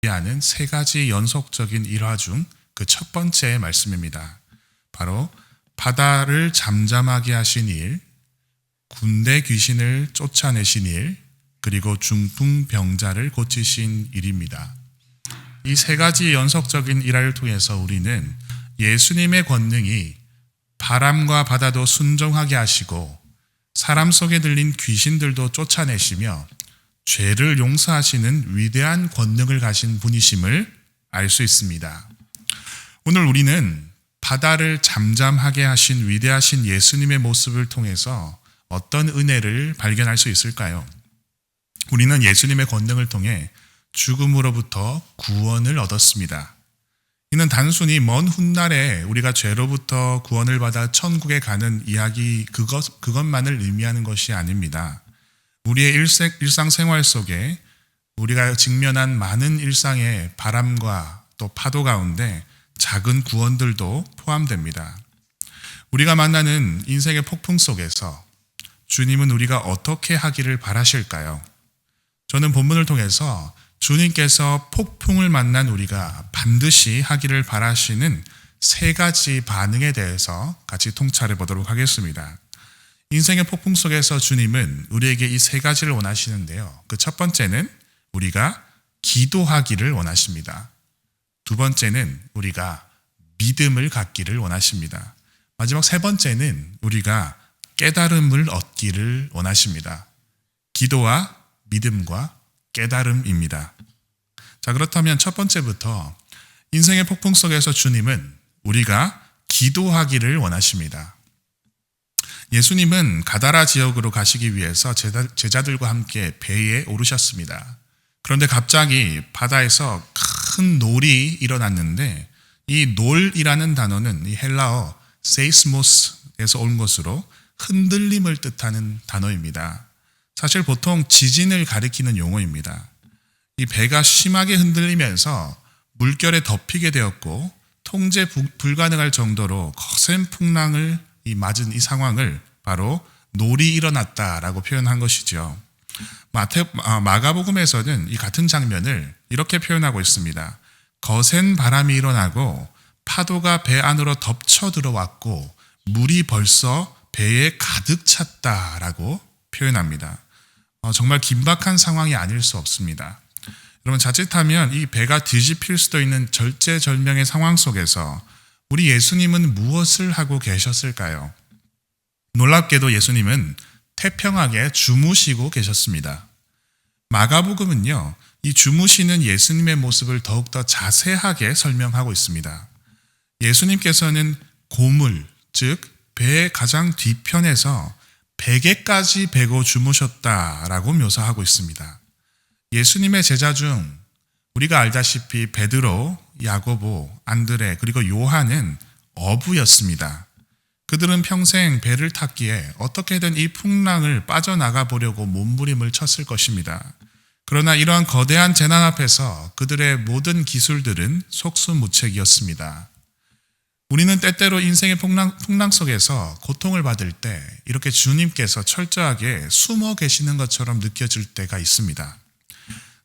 하는 세 가지 연속적인 일화 중 그 첫 번째 말씀입니다. 바로 바다를 잠잠하게 하신 일, 군대 귀신을 쫓아내신 일, 그리고 중풍병자를 고치신 일입니다. 이 세 가지 연속적인 일화를 통해서 우리는 예수님의 권능이 바람과 바다도 순종하게 하시고 사람 속에 들린 귀신들도 쫓아내시며 죄를 용서하시는 위대한 권능을 가진 분이심을 알 수 있습니다. 오늘 우리는 바다를 잠잠하게 하신 위대하신 예수님의 모습을 통해서 어떤 은혜를 발견할 수 있을까요? 우리는 예수님의 권능을 통해 죽음으로부터 구원을 얻었습니다. 이는 단순히 먼 훗날에 우리가 죄로부터 구원을 받아 천국에 가는 이야기 그것만을 의미하는 것이 아닙니다. 우리의 일상생활 속에 우리가 직면한 많은 일상의 바람과 또 파도 가운데 작은 구원들도 포함됩니다. 우리가 만나는 인생의 폭풍 속에서 주님은 우리가 어떻게 하기를 바라실까요? 저는 본문을 통해서 주님께서 폭풍을 만난 우리가 반드시 하기를 바라시는 세 가지 반응에 대해서 같이 통찰해 보도록 하겠습니다. 인생의 폭풍 속에서 주님은 우리에게 이 세 가지를 원하시는데요. 그 첫 번째는 우리가 기도하기를 원하십니다. 두 번째는 우리가 믿음을 갖기를 원하십니다. 마지막 세 번째는 우리가 깨달음을 얻기를 원하십니다. 기도와 믿음과 깨달음입니다. 자, 그렇다면 첫 번째부터 인생의 폭풍 속에서 주님은 우리가 기도하기를 원하십니다. 예수님은 가다라 지역으로 가시기 위해서 제자들과 함께 배에 오르셨습니다. 그런데 갑자기 바다에서 큰 놀이 일어났는데 이 놀이라는 단어는 이 헬라어 세이스모스에서 온 것으로 흔들림을 뜻하는 단어입니다. 사실 보통 지진을 가리키는 용어입니다. 이 배가 심하게 흔들리면서 물결에 덮이게 되었고 통제 불가능할 정도로 거센 풍랑을 맞은 이 상황을 바로 놀이 일어났다라고 표현한 것이죠. 마가복음에서는 이 같은 장면을 이렇게 표현하고 있습니다. 거센 바람이 일어나고 파도가 배 안으로 덮쳐 들어왔고 물이 벌써 배에 가득 찼다라고 표현합니다. 정말 긴박한 상황이 아닐 수 없습니다. 여러분, 자칫하면 이 배가 뒤집힐 수도 있는 절제절명의 상황 속에서 우리 예수님은 무엇을 하고 계셨을까요? 놀랍게도 예수님은 태평하게 주무시고 계셨습니다. 마가복음은요, 이 주무시는 예수님의 모습을 더욱더 자세하게 설명하고 있습니다. 예수님께서는 고물, 즉 배의 가장 뒤편에서 베개까지 베고 주무셨다라고 묘사하고 있습니다. 예수님의 제자 중 우리가 알다시피 베드로, 야고보, 안드레 그리고 요한은 어부였습니다. 그들은 평생 배를 탔기에 어떻게든 이 풍랑을 빠져나가 보려고 몸부림을 쳤을 것입니다. 그러나 이러한 거대한 재난 앞에서 그들의 모든 기술들은 속수무책이었습니다. 우리는 때때로 인생의 풍랑 속에서 고통을 받을 때 이렇게 주님께서 철저하게 숨어 계시는 것처럼 느껴질 때가 있습니다.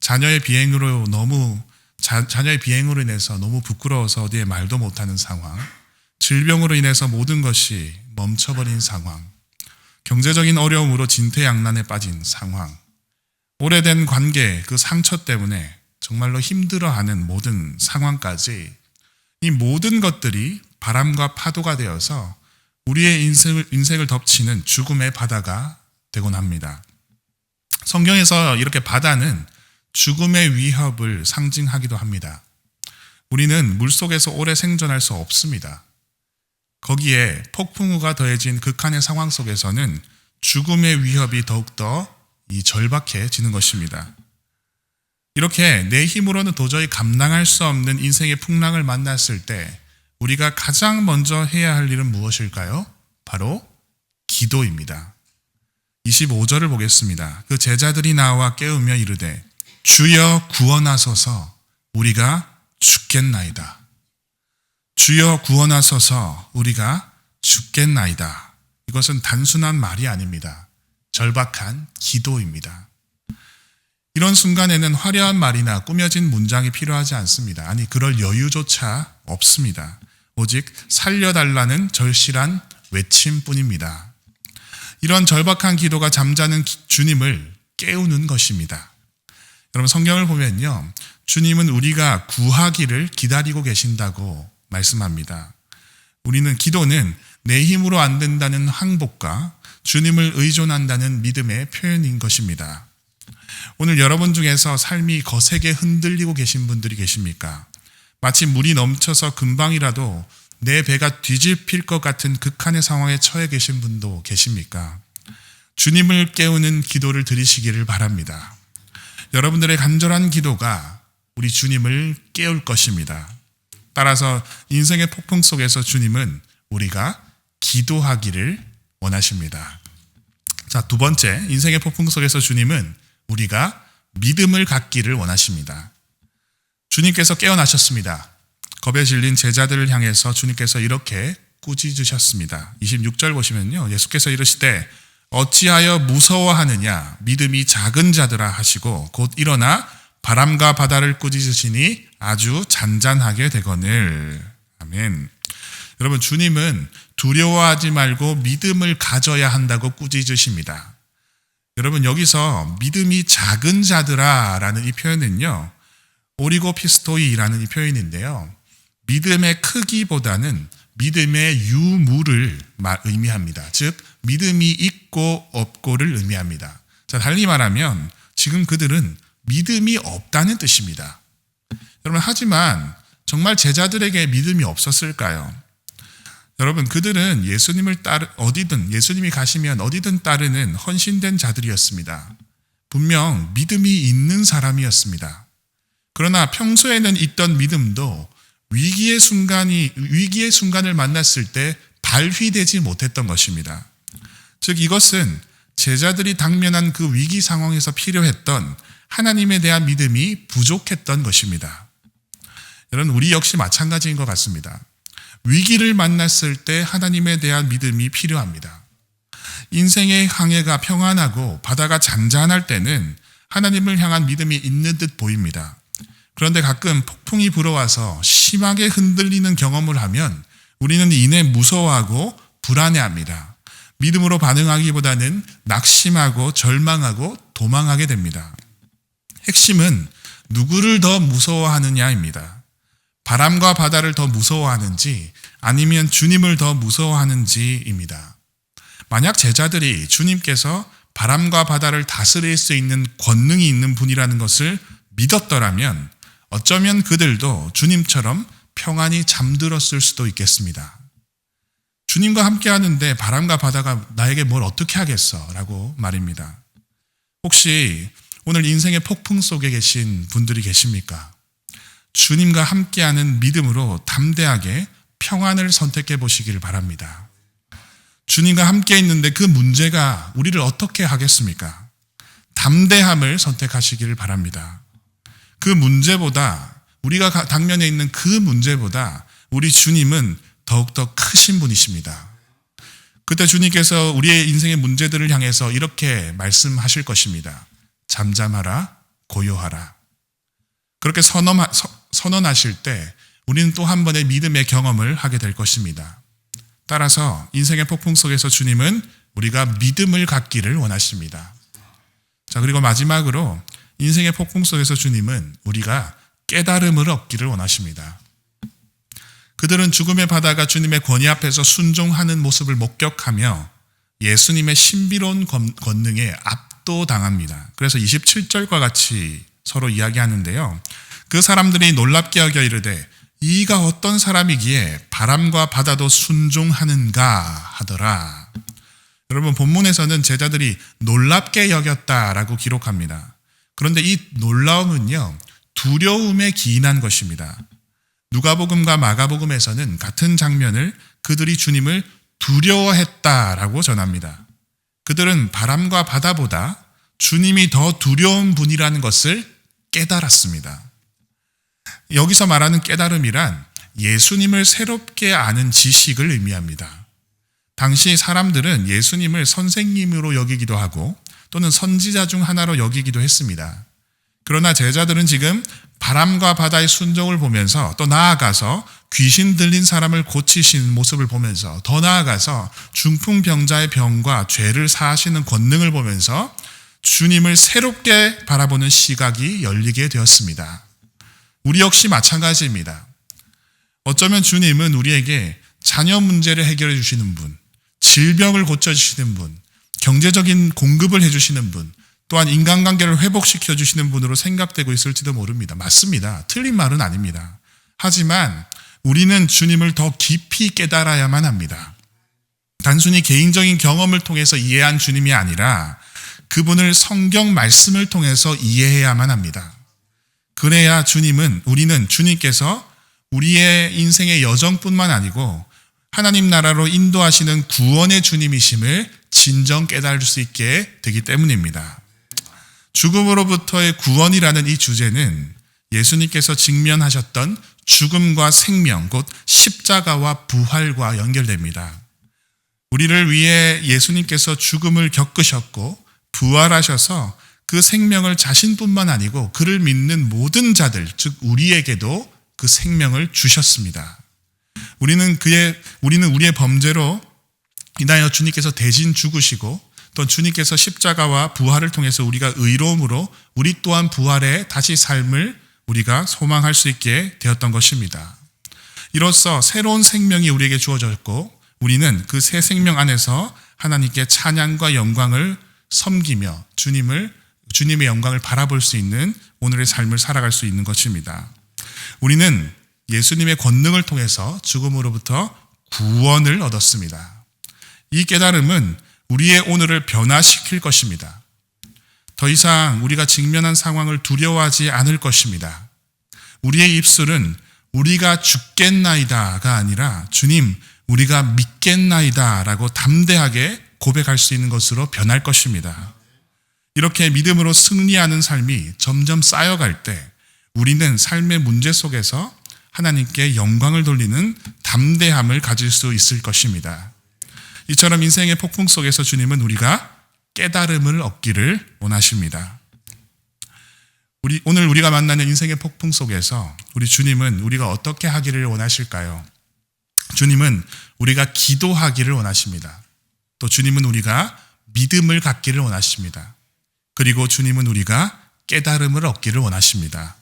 자녀의 비행으로 인해서 너무 부끄러워서 어디에 말도 못하는 상황, 질병으로 인해서 모든 것이 멈춰버린 상황, 경제적인 어려움으로 진퇴양난에 빠진 상황, 오래된 관계, 그 상처 때문에 정말로 힘들어하는 모든 상황까지 이 모든 것들이 바람과 파도가 되어서 우리의 인생을 덮치는 죽음의 바다가 되곤 합니다. 성경에서 이렇게 바다는 죽음의 위협을 상징하기도 합니다. 우리는 물속에서 오래 생존할 수 없습니다. 거기에 폭풍우가 더해진 극한의 상황 속에서는 죽음의 위협이 더욱더 절박해지는 것입니다. 이렇게 내 힘으로는 도저히 감당할 수 없는 인생의 풍랑을 만났을 때 우리가 가장 먼저 해야 할 일은 무엇일까요? 바로 기도입니다. 25절을 보겠습니다. 그 제자들이 나와 깨우며 이르되 주여 구원하소서 우리가 죽겠나이다. 주여 구원하소서 우리가 죽겠나이다. 이것은 단순한 말이 아닙니다. 절박한 기도입니다. 이런 순간에는 화려한 말이나 꾸며진 문장이 필요하지 않습니다. 아니, 그럴 여유조차 없습니다. 오직 살려달라는 절실한 외침뿐입니다. 이런 절박한 기도가 잠자는 주님을 깨우는 것입니다. 여러분, 성경을 보면요, 주님은 우리가 구하기를 기다리고 계신다고 말씀합니다. 기도는 내 힘으로 안 된다는 항복과 주님을 의존한다는 믿음의 표현인 것입니다. 오늘 여러분 중에서 삶이 거세게 흔들리고 계신 분들이 계십니까? 마치 물이 넘쳐서 금방이라도 내 배가 뒤집힐 것 같은 극한의 상황에 처해 계신 분도 계십니까? 주님을 깨우는 기도를 드리시기를 바랍니다. 여러분들의 간절한 기도가 우리 주님을 깨울 것입니다. 따라서 인생의 폭풍 속에서 주님은 우리가 기도하기를 원하십니다. 자, 두 번째, 인생의 폭풍 속에서 주님은 우리가 믿음을 갖기를 원하십니다. 주님께서 깨어나셨습니다. 겁에 질린 제자들을 향해서 주님께서 이렇게 꾸짖으셨습니다. 26절 보시면요, 예수께서 이르시되 어찌하여 무서워하느냐, 믿음이 작은 자들아 하시고 곧 일어나 바람과 바다를 꾸짖으시니 아주 잔잔하게 되거늘. 아멘. 여러분, 주님은 두려워하지 말고 믿음을 가져야 한다고 꾸짖으십니다. 여러분, 여기서 믿음이 작은 자들아 라는 이 표현은요, 오리고피스토이라는 이 표현인데요, 믿음의 크기보다는 믿음의 유무를 의미합니다. 즉 믿음이 있고 없고를 의미합니다. 자, 달리 말하면 지금 그들은 믿음이 없다는 뜻입니다. 여러분, 하지만 정말 제자들에게 믿음이 없었을까요? 여러분, 그들은 예수님이 가시면 어디든 따르는 헌신된 자들이었습니다. 분명 믿음이 있는 사람이었습니다. 그러나 평소에는 있던 믿음도 위기의 순간을 만났을 때 발휘되지 못했던 것입니다. 즉, 이것은 제자들이 당면한 그 위기 상황에서 필요했던 하나님에 대한 믿음이 부족했던 것입니다. 여러분, 우리 역시 마찬가지인 것 같습니다. 위기를 만났을 때 하나님에 대한 믿음이 필요합니다. 인생의 항해가 평안하고 바다가 잔잔할 때는 하나님을 향한 믿음이 있는 듯 보입니다. 그런데 가끔 폭풍이 불어와서 심하게 흔들리는 경험을 하면 우리는 이내 무서워하고 불안해합니다. 믿음으로 반응하기보다는 낙심하고 절망하고 도망하게 됩니다. 핵심은 누구를 더 무서워하느냐입니다. 바람과 바다를 더 무서워하는지 아니면 주님을 더 무서워하는지입니다. 만약 제자들이 주님께서 바람과 바다를 다스릴 수 있는 권능이 있는 분이라는 것을 믿었더라면 어쩌면 그들도 주님처럼 평안히 잠들었을 수도 있겠습니다. 주님과 함께 하는데 바람과 바다가 나에게 뭘 어떻게 하겠어? 라고 말입니다. 혹시 오늘 인생의 폭풍 속에 계신 분들이 계십니까? 주님과 함께하는 믿음으로 담대하게 평안을 선택해 보시기를 바랍니다. 주님과 함께 있는데 그 문제가 우리를 어떻게 하겠습니까? 담대함을 선택하시기를 바랍니다. 그 문제보다, 우리가 당면에 있는 그 문제보다 우리 주님은 더욱더 크신 분이십니다. 그때 주님께서 우리의 인생의 문제들을 향해서 이렇게 말씀하실 것입니다. 잠잠하라, 고요하라. 그렇게 선언하실 때 우리는 또 한 번의 믿음의 경험을 하게 될 것입니다. 따라서 인생의 폭풍 속에서 주님은 우리가 믿음을 갖기를 원하십니다. 자, 그리고 마지막으로 인생의 폭풍 속에서 주님은 우리가 깨달음을 얻기를 원하십니다. 그들은 죽음의 바다가 주님의 권위 앞에서 순종하는 모습을 목격하며 예수님의 신비로운 권능에 압도당합니다. 그래서 27절과 같이 서로 이야기하는데요. 그 사람들이 놀랍게 여겨 이르되 이가 어떤 사람이기에 바람과 바다도 순종하는가 하더라. 여러분, 본문에서는 제자들이 놀랍게 여겼다라고 기록합니다. 그런데 이 놀라움은요, 두려움에 기인한 것입니다. 누가복음과 마가복음에서는 같은 장면을 그들이 주님을 두려워했다라고 전합니다. 그들은 바람과 바다보다 주님이 더 두려운 분이라는 것을 깨달았습니다. 여기서 말하는 깨달음이란 예수님을 새롭게 아는 지식을 의미합니다. 당시 사람들은 예수님을 선생님으로 여기기도 하고 또는 선지자 중 하나로 여기기도 했습니다. 그러나 제자들은 지금 바람과 바다의 순종을 보면서 또 나아가서 귀신 들린 사람을 고치시는 모습을 보면서 더 나아가서 중풍병자의 병과 죄를 사하시는 권능을 보면서 주님을 새롭게 바라보는 시각이 열리게 되었습니다. 우리 역시 마찬가지입니다. 어쩌면 주님은 우리에게 자녀 문제를 해결해 주시는 분, 질병을 고쳐주시는 분, 경제적인 공급을 해주시는 분, 또한 인간관계를 회복시켜 주시는 분으로 생각되고 있을지도 모릅니다. 맞습니다. 틀린 말은 아닙니다. 하지만 우리는 주님을 더 깊이 깨달아야만 합니다. 단순히 개인적인 경험을 통해서 이해한 주님이 아니라 그분을 성경 말씀을 통해서 이해해야만 합니다. 그래야 우리는 주님께서 우리의 인생의 여정뿐만 아니고 하나님 나라로 인도하시는 구원의 주님이심을 진정 깨달을 수 있게 되기 때문입니다. 죽음으로부터의 구원이라는 이 주제는 예수님께서 직면하셨던 죽음과 생명, 곧 십자가와 부활과 연결됩니다. 우리를 위해 예수님께서 죽음을 겪으셨고 부활하셔서 그 생명을 자신뿐만 아니고 그를 믿는 모든 자들, 즉 우리에게도 그 생명을 주셨습니다. 우리는 우리의 범죄로 인하여 주님께서 대신 죽으시고 또 주님께서 십자가와 부활을 통해서 우리가 의로움으로 우리 또한 부활의 다시 삶을 우리가 소망할 수 있게 되었던 것입니다. 이로써 새로운 생명이 우리에게 주어졌고 우리는 그 새 생명 안에서 하나님께 찬양과 영광을 섬기며 주님의 영광을 바라볼 수 있는 오늘의 삶을 살아갈 수 있는 것입니다. 우리는 예수님의 권능을 통해서 죽음으로부터 구원을 얻었습니다. 이 깨달음은 우리의 오늘을 변화시킬 것입니다. 더 이상 우리가 직면한 상황을 두려워하지 않을 것입니다. 우리의 입술은 우리가 죽겠나이다가 아니라 주님, 우리가 믿겠나이다 라고 담대하게 고백할 수 있는 것으로 변할 것입니다. 이렇게 믿음으로 승리하는 삶이 점점 쌓여갈 때 우리는 삶의 문제 속에서 하나님께 영광을 돌리는 담대함을 가질 수 있을 것입니다. 이처럼 인생의 폭풍 속에서 주님은 우리가 깨달음을 얻기를 원하십니다. 오늘 우리가 만나는 인생의 폭풍 속에서 우리 주님은 우리가 어떻게 하기를 원하실까요? 주님은 우리가 기도하기를 원하십니다. 또 주님은 우리가 믿음을 갖기를 원하십니다. 그리고 주님은 우리가 깨달음을 얻기를 원하십니다.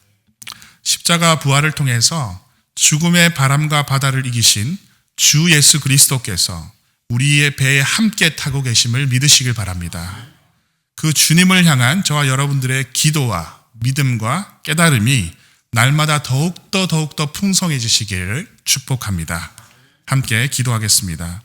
십자가 부활을 통해서 죽음의 바람과 바다를 이기신 주 예수 그리스도께서 우리의 배에 함께 타고 계심을 믿으시길 바랍니다. 그 주님을 향한 저와 여러분들의 기도와 믿음과 깨달음이 날마다 더욱더 풍성해지시기를 축복합니다. 함께 기도하겠습니다.